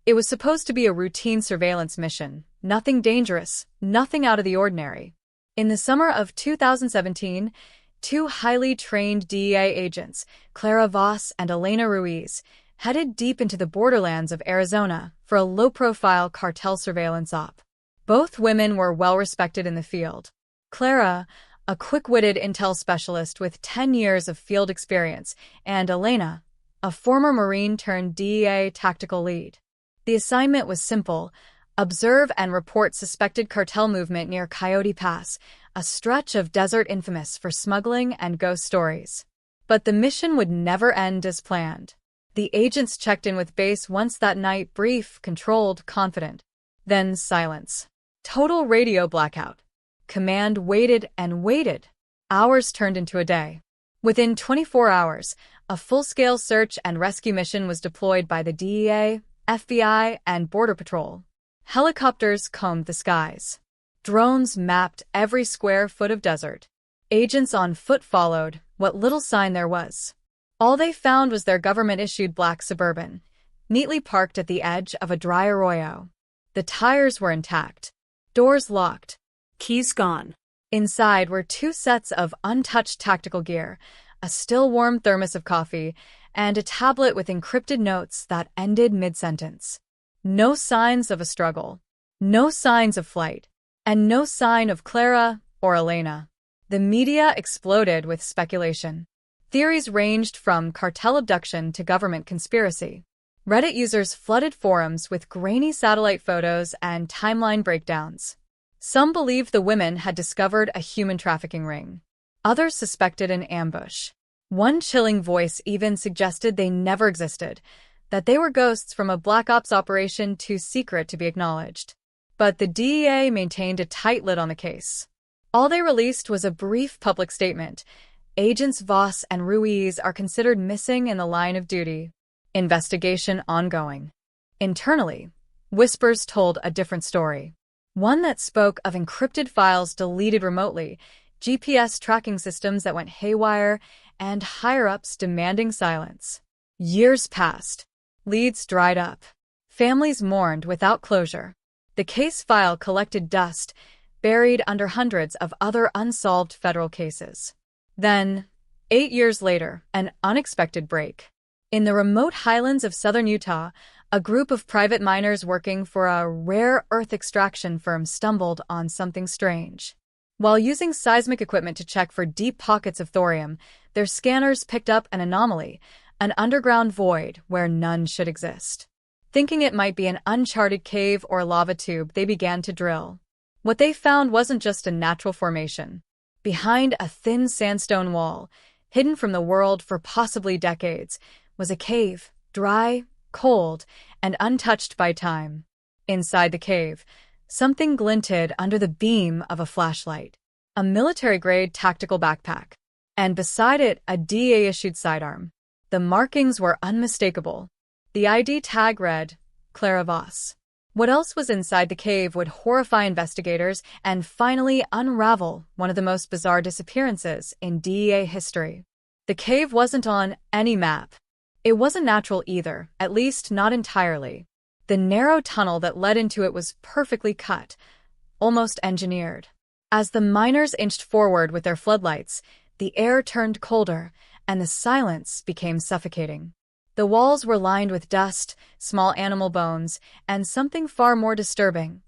It was supposed to be a routine surveillance mission, nothing dangerous, nothing out of the ordinary. In the summer of 2017, two highly trained DEA agents, Clara Voss and Elena Ruiz, headed deep into the borderlands of Arizona for a low-profile cartel surveillance op. Both women were well-respected in the field. Clara, a quick-witted intel specialist with 10 years of field experience, and Elena, a former Marine-turned-DEA tactical lead. The assignment was simple: observe and report suspected cartel movement near Coyote Pass, a stretch of desert infamous for smuggling and ghost stories. But the mission would never end as planned. The agents checked in with base once that night, brief, controlled, confident. Then silence. Total radio blackout. Command waited and waited. Hours turned into a day. Within 24 hours, a full-scale search and rescue mission was deployed by the DEA, FBI, and Border Patrol. Helicopters combed the skies. Drones mapped every square foot of desert. Agents on foot followed, what little sign there was. All they found was their government-issued black Suburban, neatly parked at the edge of a dry arroyo. The tires were intact. Doors locked. Keys gone. Inside were two sets of untouched tactical gear, a still-warm thermos of coffee, and a tablet with encrypted notes that ended mid-sentence. No signs of a struggle. No signs of flight. And no sign of Clara or Elena. The media exploded with speculation. Theories ranged from cartel abduction to government conspiracy. Reddit users flooded forums with grainy satellite photos and timeline breakdowns. Some believed the women had discovered a human trafficking ring. Others suspected an ambush. One chilling voice even suggested they never existed, that they were ghosts from a black ops operation too secret to be acknowledged. But the DEA maintained a tight lid on the case. All they released was a brief public statement. Agents Voss and Ruiz are considered missing in the line of duty. Investigation ongoing. Internally, whispers told a different story. One that spoke of encrypted files deleted remotely, GPS tracking systems that went haywire, and higher-ups demanding silence. Years passed. Leads dried up. Families mourned without closure. The case file collected dust, buried under hundreds of other unsolved federal cases. Then, 8 years later, an unexpected break. In the remote highlands of southern Utah, a group of private miners working for a rare earth extraction firm stumbled on something strange. While using seismic equipment to check for deep pockets of thorium, their scanners picked up an anomaly, an underground void where none should exist. Thinking it might be an uncharted cave or lava tube, they began to drill. What they found wasn't just a natural formation. Behind a thin sandstone wall, hidden from the world for possibly decades, was a cave, dry, cold, and untouched by time. Inside the cave, something glinted under the beam of a flashlight. A military-grade tactical backpack. And beside it, a DEA-issued sidearm. The markings were unmistakable. The ID tag read, Clara Voss. What else was inside the cave would horrify investigators and finally unravel one of the most bizarre disappearances in DEA history. The cave wasn't on any map. It wasn't natural either, at least not entirely. The narrow tunnel that led into it was perfectly cut, almost engineered. As the miners inched forward with their floodlights, the air turned colder, and the silence became suffocating. The walls were lined with dust, small animal bones, and something far more disturbing: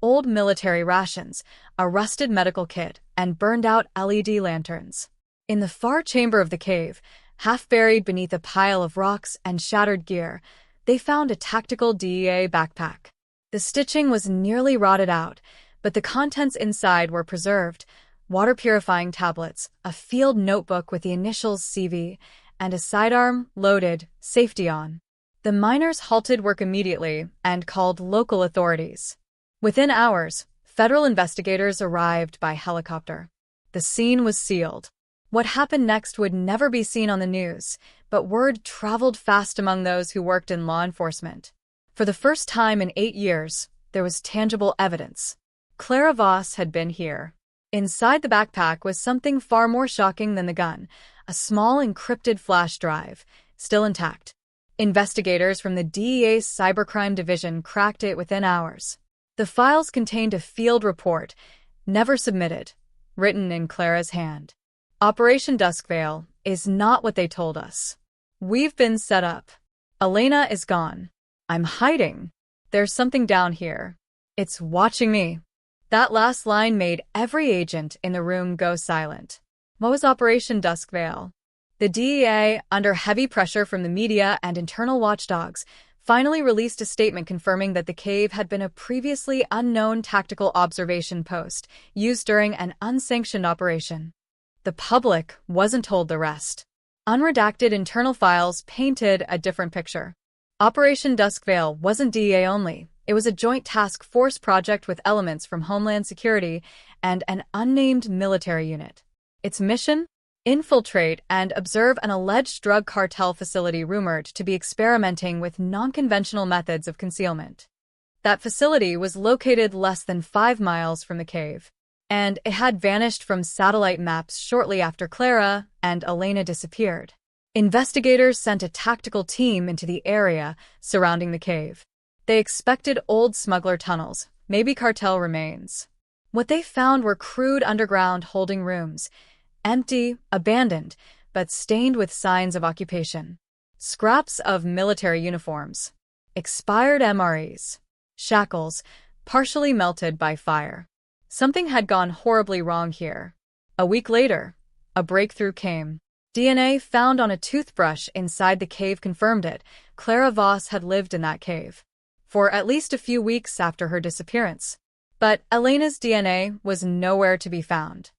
old military rations, a rusted medical kit, and burned-out LED lanterns. In the far chamber of the cave, half buried beneath a pile of rocks and shattered gear, they found a tactical DEA backpack. The stitching was nearly rotted out, but the contents inside were preserved: water-purifying tablets, a field notebook with the initials CV, and a sidearm, loaded, safety on. The miners halted work immediately and called local authorities. Within hours, federal investigators arrived by helicopter. The scene was sealed. What happened next would never be seen on the news, but word traveled fast among those who worked in law enforcement. For the first time in 8 years, there was tangible evidence. Clara Voss had been here. Inside the backpack was something far more shocking than the gun: a small encrypted flash drive, still intact. Investigators from the DEA's cybercrime division cracked it within hours. The files contained a field report, never submitted, written in Clara's hand. Operation Duskvale is not what they told us. We've been set up. Elena is gone. I'm hiding. There's something down here. It's watching me. That last line made every agent in the room go silent. What was Operation Duskvale? The DEA, under heavy pressure from the media and internal watchdogs, finally released a statement confirming that the cave had been a previously unknown tactical observation post used during an unsanctioned operation. The public wasn't told the rest. Unredacted internal files painted a different picture. Operation Duskvale wasn't DEA only. It was a joint task force project with elements from Homeland Security and an unnamed military unit. Its mission? Infiltrate and observe an alleged drug cartel facility rumored to be experimenting with non-conventional methods of concealment. That facility was located less than 5 miles from the cave, and it had vanished from satellite maps shortly after Clara and Elena disappeared. Investigators sent a tactical team into the area surrounding the cave. They expected old smuggler tunnels, maybe cartel remains. What they found were crude underground holding rooms, empty, abandoned, but stained with signs of occupation. Scraps of military uniforms, expired MREs, shackles, partially melted by fire. Something had gone horribly wrong here. A week later, a breakthrough came. DNA found on a toothbrush inside the cave confirmed it. Clara Voss had lived in that cave for at least a few weeks after her disappearance. But Elena's DNA was nowhere to be found.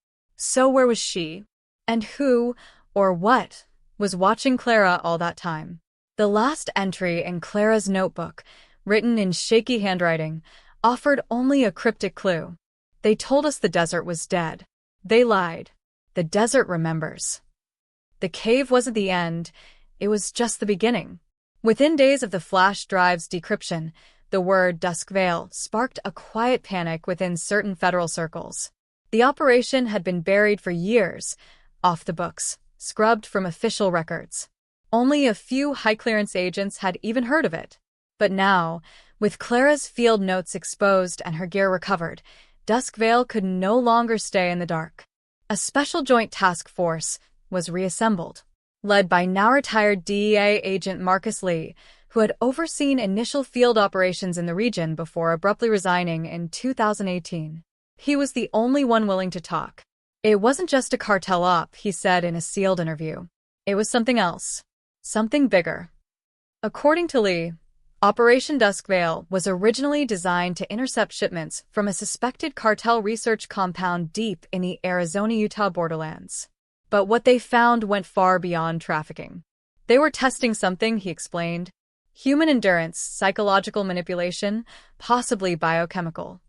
So where was she? And who, or what, was watching Clara all that time? The last entry in Clara's notebook, written in shaky handwriting, offered only a cryptic clue. They told us the desert was dead. They lied. The desert remembers. The cave wasn't the end, it was just the beginning. Within days of the flash drive's decryption, the word Duskvale sparked a quiet panic within certain federal circles. The operation had been buried for years, off the books, scrubbed from official records. Only a few high-clearance agents had even heard of it. But now, with Clara's field notes exposed and her gear recovered, Duskvale could no longer stay in the dark. A special joint task force was reassembled, led by now-retired DEA agent Marcus Lee, who had overseen initial field operations in the region before abruptly resigning in 2018. He was the only one willing to talk. It wasn't just a cartel op, he said in a sealed interview. It was something else. Something bigger. According to Lee, Operation Duskvale was originally designed to intercept shipments from a suspected cartel research compound deep in the Arizona-Utah borderlands. But what they found went far beyond trafficking. They were testing something, he explained. Human endurance, psychological manipulation, possibly biochemical.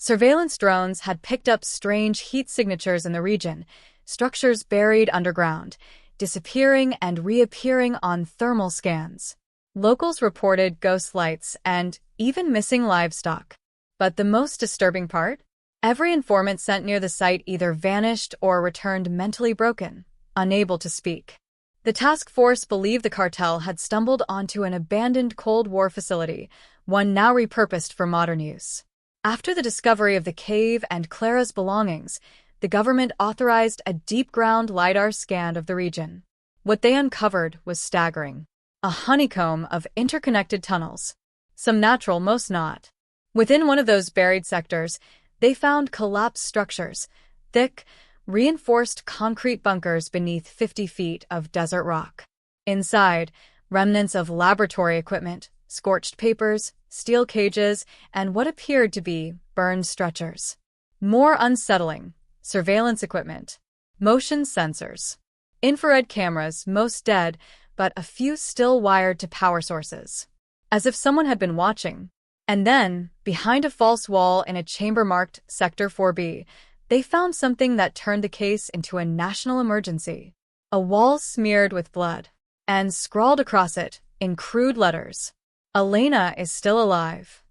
Surveillance drones had picked up strange heat signatures in the region, structures buried underground, disappearing and reappearing on thermal scans. Locals reported ghost lights and even missing livestock. But the most disturbing part? Every informant sent near the site either vanished or returned mentally broken, unable to speak. The task force believed the cartel had stumbled onto an abandoned Cold War facility, one now repurposed for modern use. After the discovery of the cave and Clara's belongings, the government authorized a deep-ground LiDAR scan of the region. What they uncovered was staggering. A honeycomb of interconnected tunnels. Some natural, most not. Within one of those buried sectors, they found collapsed structures, thick, reinforced concrete bunkers beneath 50 feet of desert rock. Inside, remnants of laboratory equipment, scorched papers, steel cages, and what appeared to be burned stretchers. More unsettling, surveillance equipment, motion sensors, infrared cameras, most dead, but a few still wired to power sources. As if someone had been watching. And then, behind a false wall in a chamber marked Sector 4B, they found something that turned the case into a national emergency. A wall smeared with blood, and scrawled across it, in crude letters, Elena is still alive.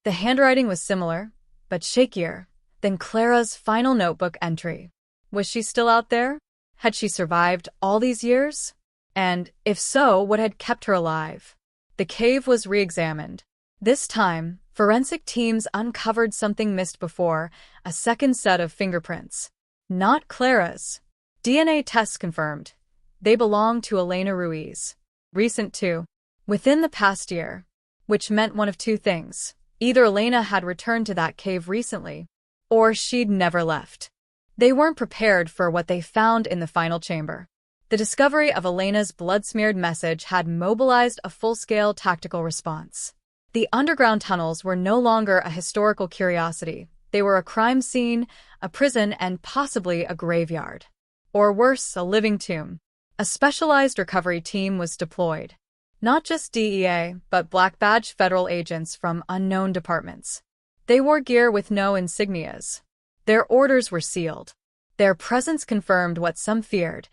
The handwriting was similar, but shakier, than Clara's final notebook entry. Was she still out there? Had she survived all these years? And, if so, what had kept her alive? The cave was re-examined. This time, forensic teams uncovered something missed before, a second set of fingerprints. Not Clara's. DNA tests confirmed. They belonged to Elena Ruiz. Recent too. Within the past year. Which meant one of two things. Either Elena had returned to that cave recently, or she'd never left. They weren't prepared for what they found in the final chamber. The discovery of Elena's blood-smeared message had mobilized a full-scale tactical response. The underground tunnels were no longer a historical curiosity. They were a crime scene, a prison, and possibly a graveyard. Or worse, a living tomb. A specialized recovery team was deployed. Not just DEA, but black badge federal agents from unknown departments. They wore gear with no insignias. Their orders were sealed. Their presence confirmed what some feared.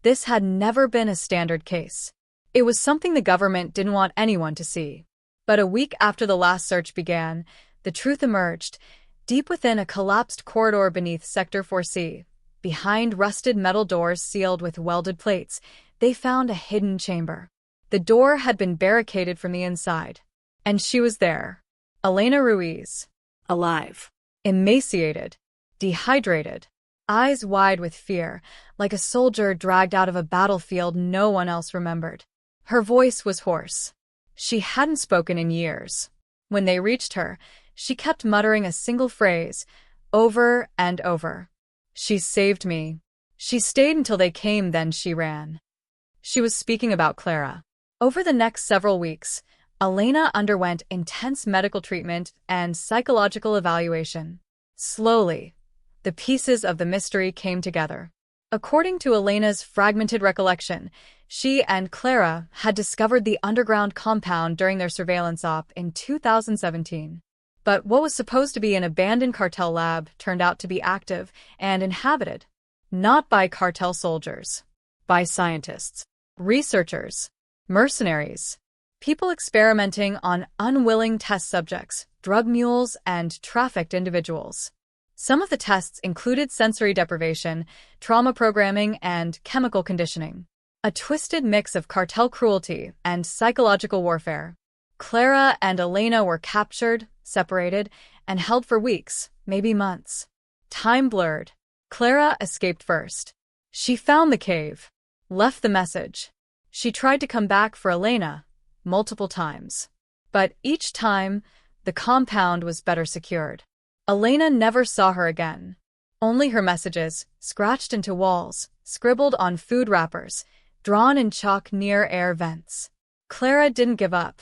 This had never been a standard case. It was something the government didn't want anyone to see. But a week after the last search began, the truth emerged. Deep within a collapsed corridor beneath Sector 4C, behind rusted metal doors sealed with welded plates, they found a hidden chamber. The door had been barricaded from the inside. And she was there. Elena Ruiz. Alive. Emaciated. Dehydrated. Eyes wide with fear, like a soldier dragged out of a battlefield no one else remembered. Her voice was hoarse. She hadn't spoken in years. When they reached her, she kept muttering a single phrase, over and over. She saved me. She stayed until they came, then she ran. She was speaking about Clara. Over the next several weeks, Elena underwent intense medical treatment and psychological evaluation. Slowly, the pieces of the mystery came together. According to Elena's fragmented recollection, she and Clara had discovered the underground compound during their surveillance op in 2017. But what was supposed to be an abandoned cartel lab turned out to be active and inhabited. Not by cartel soldiers. By scientists, researchers, mercenaries, people experimenting on unwilling test subjects, drug mules, and trafficked individuals. Some of the tests included sensory deprivation, trauma programming, and chemical conditioning. A twisted mix of cartel cruelty and psychological warfare. Clara and Elena were captured, separated, and held for weeks, maybe months. Time blurred. Clara escaped first. She found the cave, left the message. She tried to come back for Elena, multiple times. But each time, the compound was better secured. Elena never saw her again. Only her messages, scratched into walls, scribbled on food wrappers, drawn in chalk near air vents. Clara didn't give up.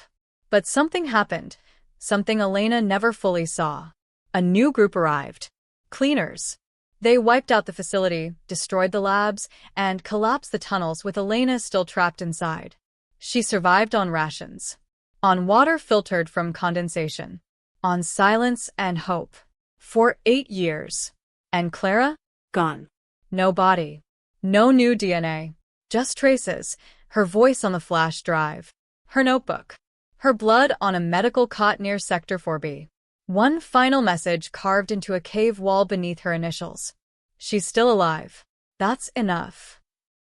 But something happened, something Elena never fully saw. A new group arrived. Cleaners. They wiped out the facility, destroyed the labs, and collapsed the tunnels with Elena still trapped inside. She survived on rations. On water filtered from condensation. On silence and hope. For 8 years. And Clara? Gone. No body. No new DNA. Just traces, her voice on the flash drive. Her notebook. Her blood on a medical cot near Sector 4B. One final message carved into a cave wall beneath her initials. She's still alive. That's enough.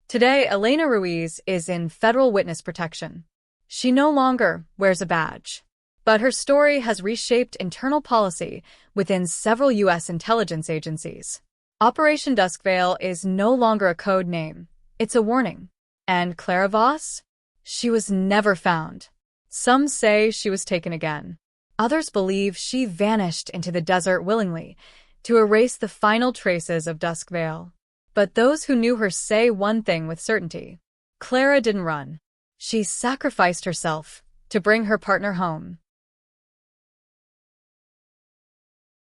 Today, Elena Ruiz is in federal witness protection. She no longer wears a badge. But her story has reshaped internal policy within several U.S. intelligence agencies. Operation Duskvale is no longer a code name. It's a warning. And Clara Voss? She was never found. Some say she was taken again. Others believe she vanished into the desert willingly to erase the final traces of Duskvale. But those who knew her say one thing with certainty. Clara didn't run. She sacrificed herself to bring her partner home.